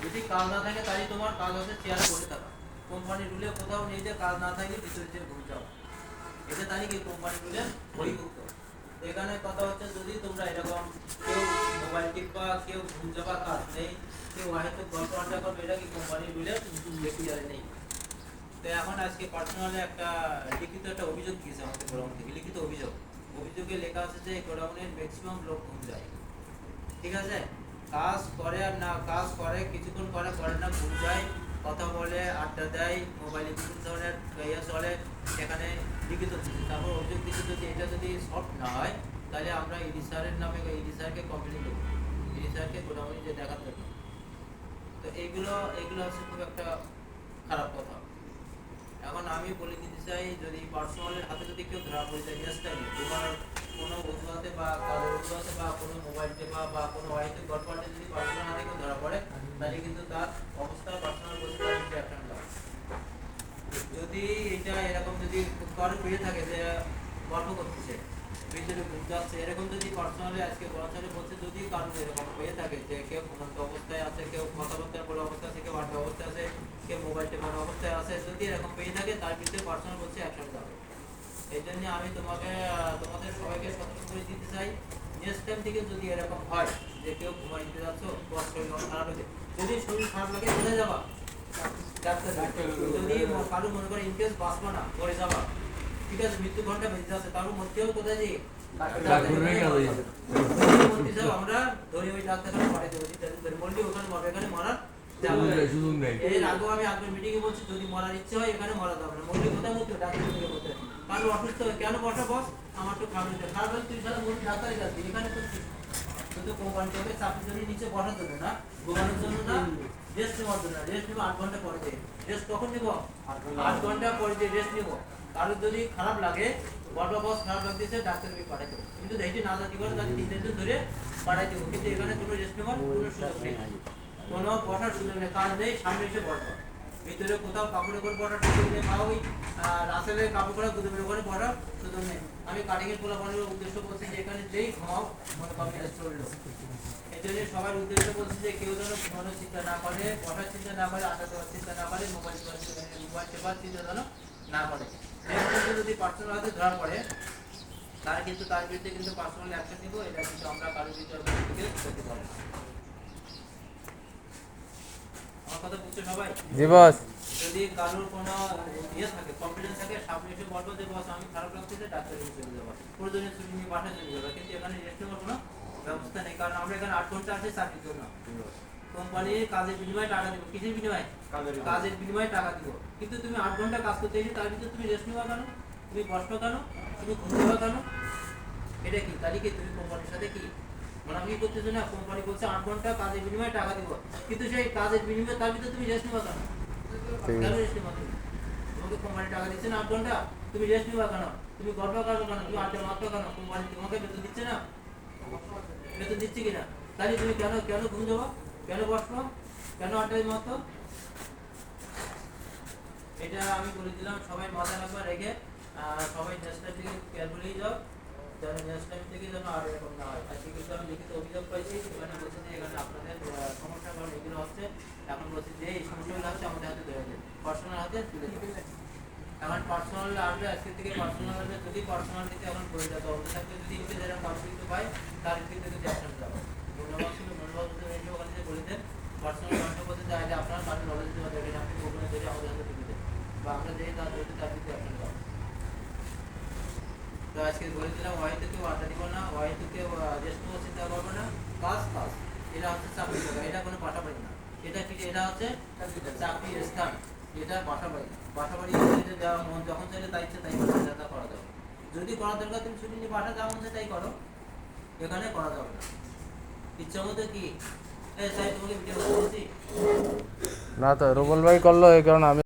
যদি কাজ না থাকে তাহলে তোমার কাজ হচ্ছে চেয়ারে বসে থাকা। কোম্পানির রুলে কোথাও নেই যে কাজ না থাকলে ভিতরে যে ঘুম যাওয়া, এটা তাহলে কি কোম্পানির রুলে বহির্ভূত। এখানে কথা হচ্ছে যদি তোমরা এরকম কেউ মোবাইল টিপবা, কেউ ঘুম যাওয়া কাজ নেই, কেউ হয়তো গল্প আড্ডা করবে, এটা কি কোম্পানির রুলে এখতিয়ারে নেই। তো এখন আজকে পার্সোনালি একটা লিখিত একটা অভিযোগ দিয়েছে আমাদের গোডাউন থেকে, লিখিত অভিযোগ। অভিযোগে লেখা আছে যে গোডাউনের ম্যাক্সিমাম লোক ঘুম যায়, ঠিক আছে। কাজ করে আর না কাজ করে, কিছুক্ষণ করে করে না, ঘুম যায়, কথা বলে, আড্ডা দেয়, মোবাইলে বিভিন্ন ধরনের ইয়ে চলে, সেখানে লিখিত দিচ্ছে। তারপর অভিযোগ দিচ্ছে যদি এটা যদি সলভ না হয় তাহলে আমরা ইডি স্যারের নামে ইডি স্যারকে কমপ্লেন দেবো, ইডি স্যারকে গোডাউনে যে দেখার জন্য। তো এইগুলো হচ্ছে খুব একটা খারাপ কথা। এখন আমি বলে দিতে চাই, যদি পার্সোনালের হাতে যদি কেউ ধরা পড়ে যায় নেক্সট টাইমে তোমার কোনো অজুহাতে বা কাজের অজুহাতে বা কোনো মোবাইল টেপা বা কোনো হয়তো গল্পে যদি পার্সোনাল হাতে কেউ ধরা পড়ে তাহলে কিন্তু তার অবস্থা পার্সোনাল বলতে অ্যাকশন দেওয়া। যদি এটা এরকম যদি কারো পেয়ে থাকে যে গল্প করতেছে ভিতরে ঘুম যাচ্ছে, এরকম যদি পার্সোনালি আজকে বলাচলে বলছে, যদি কারো এরকম হয়ে থাকে যে কেউ ঘুমন্ত অবস্থায় আছে, কেউ কথাবার্তা বলে অবস্থা আছে, কেউ আড্ডা অবস্থায় আছে, কেউ মোবাইল টেপানো অবস্থায় আছে, যদি এরকম পেয়ে থাকে তার বিরুদ্ধে পার্সোনাল বলছে অ্যাকশন যাবে। এই জন্য আমি তোমাদের সবাইকে সতর্ক করে দিতে চাই, নেক্সট টাইম থেকে যদি এরকম হয় যে কেউ ঘুমাই দিতে যাচ্ছ, শরীর খারাপ হয়েছে, যদি শরীর খারাপ লাগে চলে যাবা ডাক্তার। যদি কারো মনে করে ইনকেস বাঁচবো না পরে যাবা, ঠিক আছে, মৃত্যু ঘন্টা বেঁচে যাচ্ছে, তার মধ্যেও কোথায় যে আমরা ধরে ওই ডাক্তারখানে পাঠাতে বলছি, বললি ওখানে মরবে, এখানে মরার এর আগেও আমি আপনার মিটিং এ বলছি যদি মরার ইচ্ছে হয় এখানে মরা যাবে না, মরলে কোথায় মরতে ডাক্তার থেকে বলতে। কারণ অসুস্থ হয় কেন বসা বস, আমার তো খারাপ হয়েছে, খারাপ হলে তুই সারা মরবি ডাক্তারের কাছে, এখানে তো শুধু কোম্পানি থেকে চাকরির জন্য নিচে বসার জন্য না, ঘুমানোর জন্য না, রেস্ট নেওয়ার জন্য। রেস্ট নেবো 8 ঘন্টা পরে দিয়ে, রেস্ট কখন নেবো 8 ঘন্টা পরে দিয়ে রেস্ট নেবো। কারোর যদি খারাপ লাগে, বড় বস খারাপ লাগতেছে, ডাক্তারকে পাঠাই দেবো, কিন্তু দেখি না জাতি করে তাকে 3 দিন ধরে পাঠাই দেবো, কিন্তু এখানে কোনো রেস্ট নেওয়ার কোনো সুযোগ নেই, কোনো বসার সুযোগ নেই, কাজ নেই, সামনে এসে বসা, ভিতরে কোথাও কাপড়ের উপর বসার সুযোগ নেই, বা ওই রাসেলের কাপড় করা গুদমের উপরে বসার সুযোগ নেই। আমি কাটিং এর পোলা বানানোর উদ্দেশ্য বলছি যে এখানে যেই ঘুমাও মনে কমে রেস্ট করলো। এই জন্য সবার উদ্দেশ্য বলছি যে কেউ যেন ঘুমানোর চিন্তা না করে, বসার চিন্তা না করে, আড্ডা দেওয়ার চিন্তা না করে, মোবাইল টেপার চিন্তা যেন না করে। যদি পার্সোনাল হাতে ধরা পড়ে তার কিন্তু তার বিরুদ্ধে কিন্তু পার্সোনাল অ্যাকশন নিব, এটা কিন্তু আমরা কারো বিরুদ্ধে করতে পারবো না। আমার কথা বুঝছো সবাই? জি বস। যদি কারোর কোনো ইয়ে থাকে, কনফিডেন্স থাকে, সামনে এসে বলবো যে বস আমি খারাপ লাগতেছে, ডাক্তারের কাছে চলে যাবো, প্রয়োজনে ছুটি নিয়ে বাসায় চলে যাবো, কিন্তু এখানে রেস্ট নেওয়ার কোনো ব্যবস্থা নেই, কারণ আমরা এখানে 8 ঘন্টা আছে চাকরির জন্য। কোম্পানির কাজের বিনিময়ে টাকা দিব, কিসের বিনিময়ে? কাজের বিনিময়ে টাকা দিব, কিন্তু তুমি 8 ঘন্টা কাজ করতে এসে তার ভিতরে তুমি রেস্ট নেওয়া কেন, তুমি বসবা কেন, তুমি ঘুরবা কেন? এটা কি তাহলে কি তুমি কোম্পানির সাথে কি মানামি করতেছো না? কোম্পানি বলছে 8 ঘন্টা কাজের বিনিময়ে টাকা দিব, কিন্তু সেই কাজের বিনিময়ে তার ভিতরে তুমি রেস্ট নেওয়া কেন? কেন রেস্ট নেওয়া? তোমাকে কোম্পানি টাকা দিচ্ছে না 8 ঘন্টা, তুমি রেস্ট নেওয়া কেন? তুমি গল্প করবে কেন? তুমি আড্ডা মারছো কেন? কোম্পানি তোমাকে বেতন দিচ্ছে না? বেতন দিচ্ছে কিনা? তাহলে তুমি কেন কেন ঘুম যাবো, কেন বসবো, কেন আড্ডায় মারতো? এটা আমি বলে দিলাম, সবাই মাথায় রাখবা, রেখে সবাই নেক্সট টাইম থেকে কেয়ারফুলি যাও, যেন নেক্সট টাইম থেকে যেন আর এরকম না হয়। আজকে কিন্তু আমি লিখিত অভিযোগ পাইছি, এখানে বলছে যে এখানে আপনাদের সমস্যা কারণ এগুলো হচ্ছে, এখন বলছি যে এই সমস্যাগুলো হচ্ছে আমাদের হাতে ধরে দেয়, পার্সোনাল হাতে তুলে দেবে। এখন পার্সোনাল আসবে, আজকে থেকে পার্সোনাল আসবে, যদি পার্সোনাল দিতে এখন করে যাবে, অন্য থাকতে যদি ইনকে যারা কনফ্লিক্ট পায় তার কিন্তু যদি অ্যাকশন যাবে। ধন্যবাদ ছিল, ধন্যবাদ রেখে ওখানে যে বলে দেন পার্সোনাল কন্ট্যাক্ট করতে চাই যে আপনার কাছে নলেজ দেওয়া যাবে, আপনি গোপনে ধরে আমাদের হাতে তুলে দেন, বা আমরা যেই তার ধরতে তার কিন্তু অ্যাকশন যাবে। তো আজকে বলে দিলাম, হয়তো কেউ আড্ডা দিব না, হয়তো কেউ রেস্ট নেওয়ার চিন্তা করবে না, কাজ কাজ, এটা হচ্ছে চাকরি জায়গা, এটা কোনো বাসা বাড়ি না, এটা কি, এটা হচ্ছে চাকরির স্থান, এটা বাসা বাড়ি না। বাসা বাড়ি যাওয়া মন যখন চাইলে তাই ইচ্ছে তাই করা যাবে, যদি করা দরকার তুমি ছুটি নিয়ে বাসা যাওয়া মধ্যে তাই করো, এখানে করা যাবে না ইচ্ছা মতো। কি তোমাকে ভিডিও বলছি না তো রুবল ভাই করলো এই কারণে আমি